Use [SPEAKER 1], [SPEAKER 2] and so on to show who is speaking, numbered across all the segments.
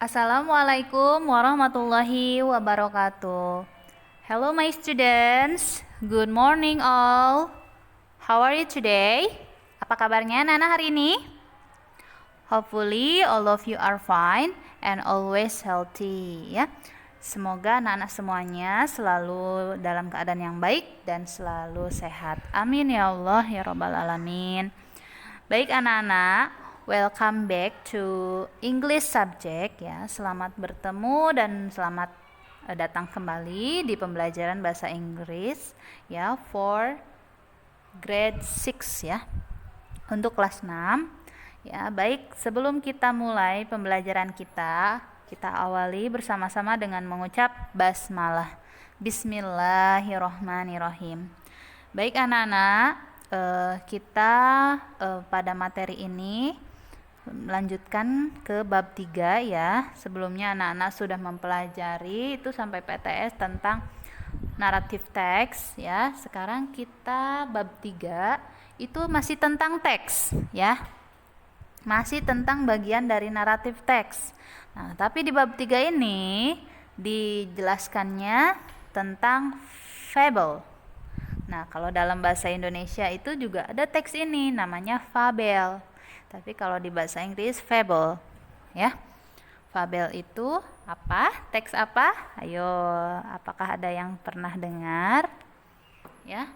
[SPEAKER 1] Assalamualaikum warahmatullahi wabarakatuh. Hello my students. Good morning all. How are you today? Apa kabarnya anak-anak hari ini? Hopefully all of you are fine and always healthy ya. Semoga anak-anak semuanya selalu dalam keadaan yang baik dan selalu sehat. Amin ya Allah ya rabbal alamin. Baik anak-anak, welcome back to English subject ya. Selamat bertemu dan selamat datang kembali di pembelajaran bahasa Inggris ya for grade 6 ya. Untuk kelas 6 ya. Baik, sebelum kita mulai pembelajaran kita awali bersama-sama dengan mengucap basmalah. Bismillahirrohmanirrohim. Baik anak-anak, kita pada materi ini melanjutkan ke bab 3 ya. Sebelumnya anak-anak sudah mempelajari itu sampai PTS tentang naratif teks ya. Sekarang kita bab 3 itu masih tentang teks ya. Masih tentang bagian dari naratif teks. Nah, tapi di bab 3 ini dijelaskannya tentang fable. Nah, kalau dalam bahasa Indonesia itu juga ada teks ini namanya fabel. Tapi kalau di bahasa Inggris fable, ya. Fabel itu apa? Teks apa? Ayo, apakah ada yang pernah dengar? Ya.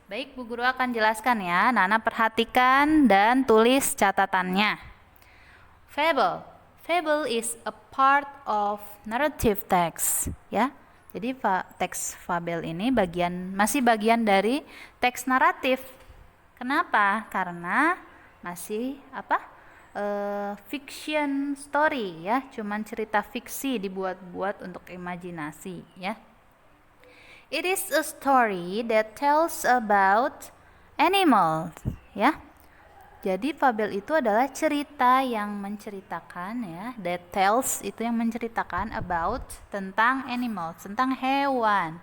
[SPEAKER 1] Baik, Bu Guru akan jelaskan ya. Nana perhatikan dan tulis catatannya. Fable. Fable is a part of narrative text, ya. Jadi teks fabel ini masih bagian dari teks naratif. Kenapa? Karena masih fiction story ya, cuman cerita fiksi dibuat-buat untuk imajinasi ya. It is a story that tells about animals ya. Jadi fabel itu adalah cerita yang menceritakan ya, that tells itu yang menceritakan about tentang animals, tentang hewan.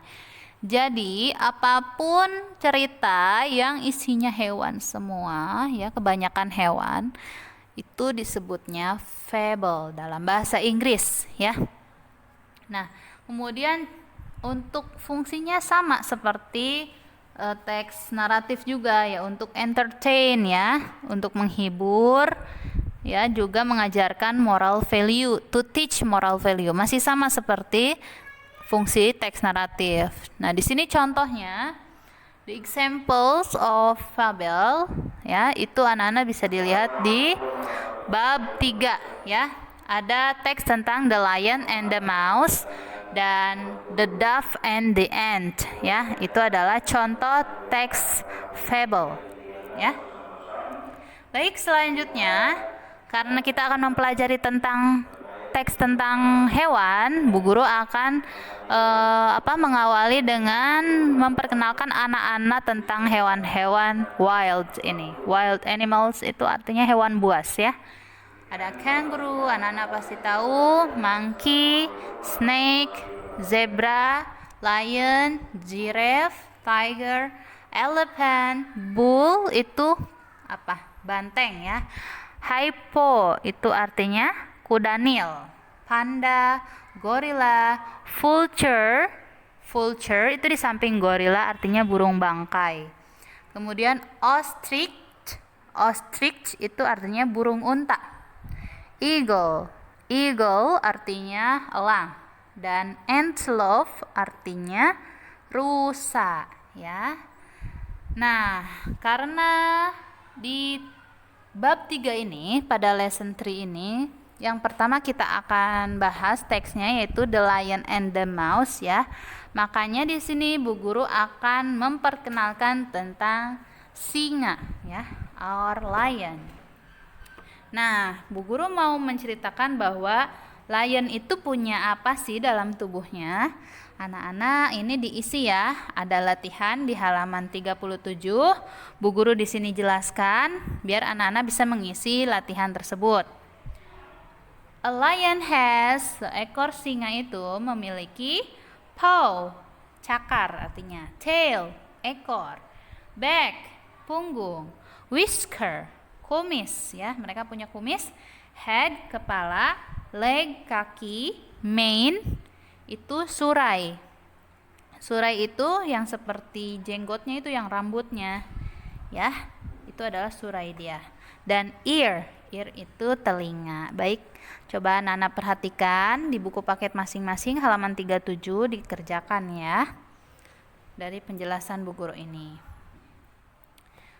[SPEAKER 1] Jadi apapun cerita yang isinya hewan semua ya, kebanyakan hewan itu disebutnya fable dalam bahasa Inggris ya. Nah, kemudian untuk fungsinya sama seperti teks naratif juga ya, untuk entertain ya, untuk menghibur ya, juga mengajarkan moral value, to teach moral value. Masih sama seperti fungsi teks naratif. Nah, di sini contohnya the examples of fable ya, itu anak-anak bisa dilihat di bab 3 ya. Ada teks tentang the lion and the mouse dan the dove and the ant ya. Itu adalah contoh teks fable ya. Baik, selanjutnya karena kita akan mempelajari tentang teks tentang hewan, Bu Guru akan mengawali dengan memperkenalkan anak-anak tentang hewan-hewan wild ini. Wild animals itu artinya hewan buas ya. Ada kangaroo, anak-anak pasti tahu, monkey, snake, zebra, lion, giraffe, tiger, elephant, bull itu apa? Banteng ya. Hippo itu artinya kuda Nil. Panda, gorila, vulture. Vulture itu di samping gorila artinya burung bangkai. Kemudian ostrich. Ostrich itu artinya burung unta. Eagle. Eagle artinya elang. Dan antelope artinya rusa ya. Nah, karena di bab 3 ini pada lesson 3 ini yang pertama kita akan bahas teksnya yaitu The Lion and the Mouse ya. Makanya di sini Bu Guru akan memperkenalkan tentang singa ya, our lion. Nah, Bu Guru mau menceritakan bahwa lion itu punya apa sih dalam tubuhnya? Anak-anak, ini diisi ya. Ada latihan di halaman 37. Bu Guru di sini jelaskan biar anak-anak bisa mengisi latihan tersebut. A lion has, seekor singa itu memiliki paw, cakar artinya, tail, ekor, back, punggung, whisker, kumis ya, mereka punya kumis, head, kepala, leg kaki, mane itu surai. Surai itu yang seperti jenggotnya itu yang rambutnya, ya, itu adalah surai dia. Dan ear itu telinga. Baik, coba Nana perhatikan di buku paket masing-masing halaman 37 dikerjakan ya, dari penjelasan Bu Guru ini.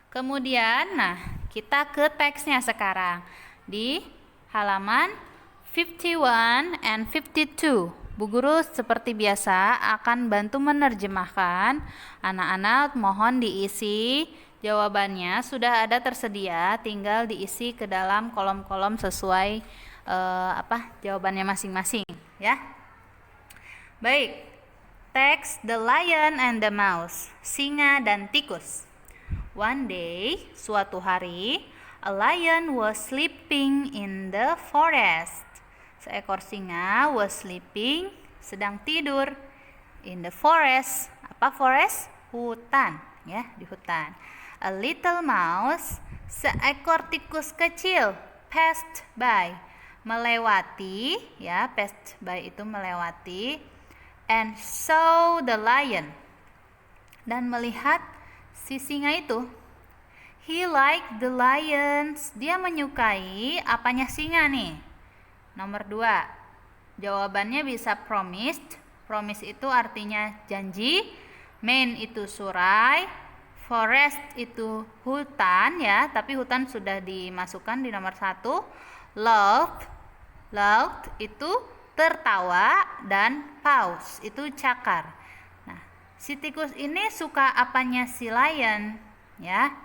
[SPEAKER 1] Kemudian, nah, kita ke teksnya sekarang di halaman 51 and 52. Bu Guru seperti biasa akan bantu menerjemahkan. Anak-anak mohon diisi jawabannya, sudah ada tersedia, tinggal diisi ke dalam kolom-kolom sesuai jawabannya masing-masing ya. Baik, teks The Lion and the Mouse, singa dan tikus. One day, suatu hari, a lion was sleeping in the forest. Seekor singa was sleeping, sedang tidur, in the forest. Apa forest? Hutan, ya, di hutan. A little mouse, seekor tikus kecil, passed by, melewati, ya, passed by itu melewati, and saw the lion, dan melihat si singa itu. He liked the lions, dia menyukai apanya singa nih? Nomor 2, jawabannya bisa promised. Promise itu artinya janji. Mane itu surai. Forest itu hutan ya, tapi hutan sudah dimasukkan di nomor 1. Loved itu tertawa, dan paws itu cakar. Nah, si tikus ini suka apanya si lion ya?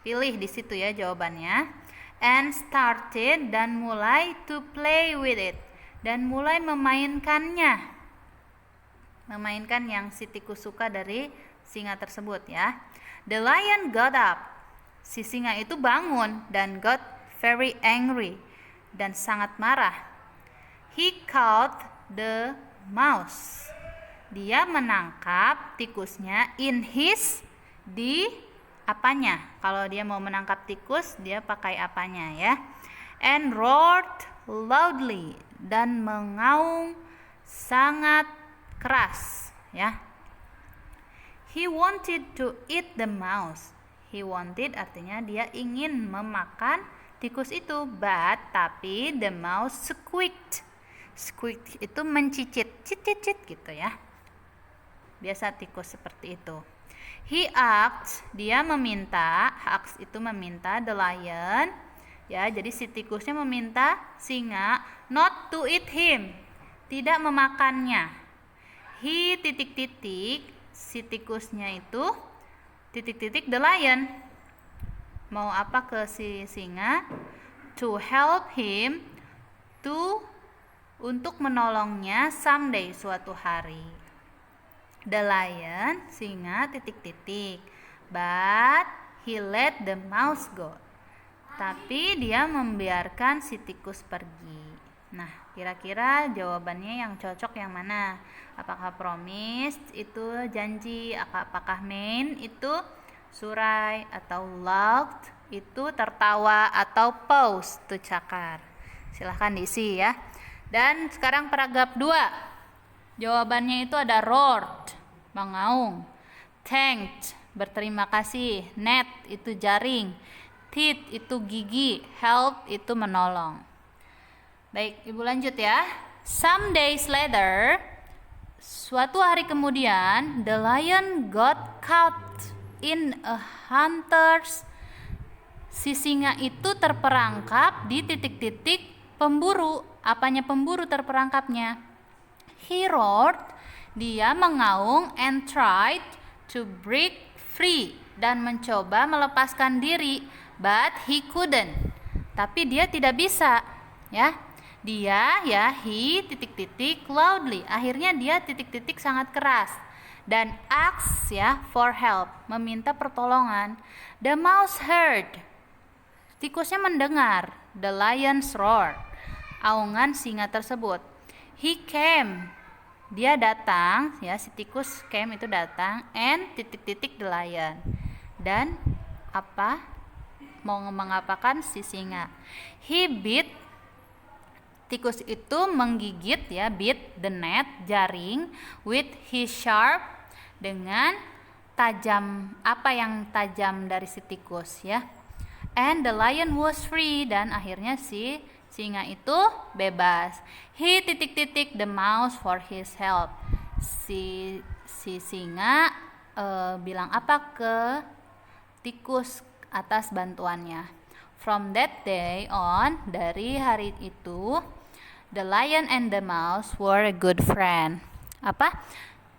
[SPEAKER 1] Pilih di situ ya jawabannya. And started, dan mulai to play with it, dan mulai memainkannya. Memainkan yang si tikus suka dari singa tersebut ya. The lion got up. Si singa itu bangun dan got very angry, dan sangat marah. He caught the mouse. Dia menangkap tikusnya in his, di apanya? Kalau dia mau menangkap tikus, dia pakai apanya ya? And roared loudly, dan mengaung sangat keras ya. He wanted to eat the mouse. He wanted artinya dia ingin memakan tikus itu, but tapi the mouse squeaked. Squeaked itu mencicit, cicit gitu ya. Biasa tikus seperti itu. He asked, dia meminta, asked itu meminta, the lion, ya, jadi si tikusnya meminta singa not to eat him, tidak memakannya. He titik-titik, si tikusnya itu titik-titik the lion, mau apa ke si singa? To help him, untuk menolongnya, someday, suatu hari. The lion, singa, titik-titik, but he let the mouse go. Tapi dia membiarkan si tikus pergi. Nah, kira-kira jawabannya yang cocok yang mana? Apakah promise itu janji, apakah mane itu surai, atau loved itu tertawa, atau paws itu cakar? Silahkan diisi ya. Dan sekarang paragraf 2. Jawabannya itu ada roared, mengaung, thanked, berterima kasih, net itu jaring, teeth itu gigi, help itu menolong. Baik, Ibu lanjut ya. Some days later, suatu hari kemudian, the lion got caught in a hunter's. Si singa itu terperangkap di titik-titik pemburu. Apanya pemburu terperangkapnya? He roared, dia mengaung, and tried to break free, dan mencoba melepaskan diri, but he couldn't, tapi dia tidak bisa ya. Dia ya, he titik-titik loudly, akhirnya dia titik-titik sangat keras, dan asked ya for help, meminta pertolongan. The mouse heard, tikusnya mendengar, the lion's roar, aungan singa tersebut. He came, dia datang ya, si tikus came itu datang, and titik-titik the lion, dan apa? Mau mengapakan si singa? He bit Tikus itu menggigit ya, bit the net, jaring, with his sharp, dengan tajam, apa yang tajam dari si tikus ya. And the lion was free, dan akhirnya si singa itu bebas. He titik-titik the mouse for his help. Si singa bilang apa ke tikus atas bantuannya. From that day on, dari hari itu, the lion and the mouse were a good friend. Apa?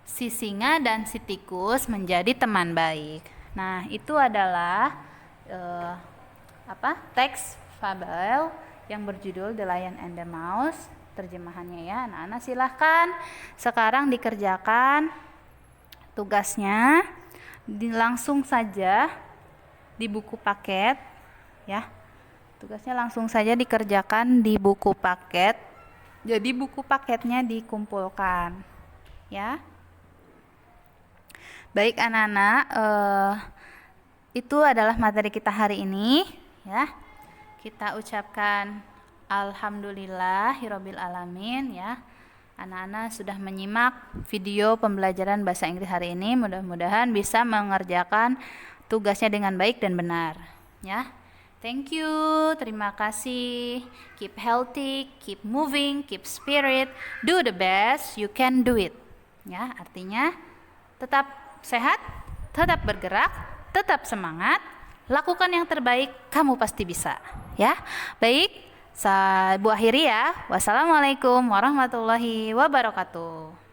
[SPEAKER 1] Si singa dan si tikus menjadi teman baik. Nah, itu adalah teks fabel yang berjudul The Lion and the Mouse. Terjemahannya ya, anak-anak silahkan sekarang dikerjakan tugasnya, langsung saja di buku paket ya. Tugasnya langsung saja dikerjakan di buku paket. Jadi buku paketnya dikumpulkan ya. Baik anak-anak, itu adalah materi kita hari ini ya. Kita ucapkan alhamdulillahirabbil alamin ya. Anak-anak sudah menyimak video pembelajaran bahasa Inggris hari ini. Mudah-mudahan bisa mengerjakan tugasnya dengan baik dan benar ya. Thank you, terima kasih. Keep healthy, keep moving, keep spirit, do the best you can do it ya. Artinya tetap sehat, tetap bergerak, tetap semangat, lakukan yang terbaik, kamu pasti bisa ya. Baik, Bu akhiri ya. Wassalamualaikum warahmatullahi wabarakatuh.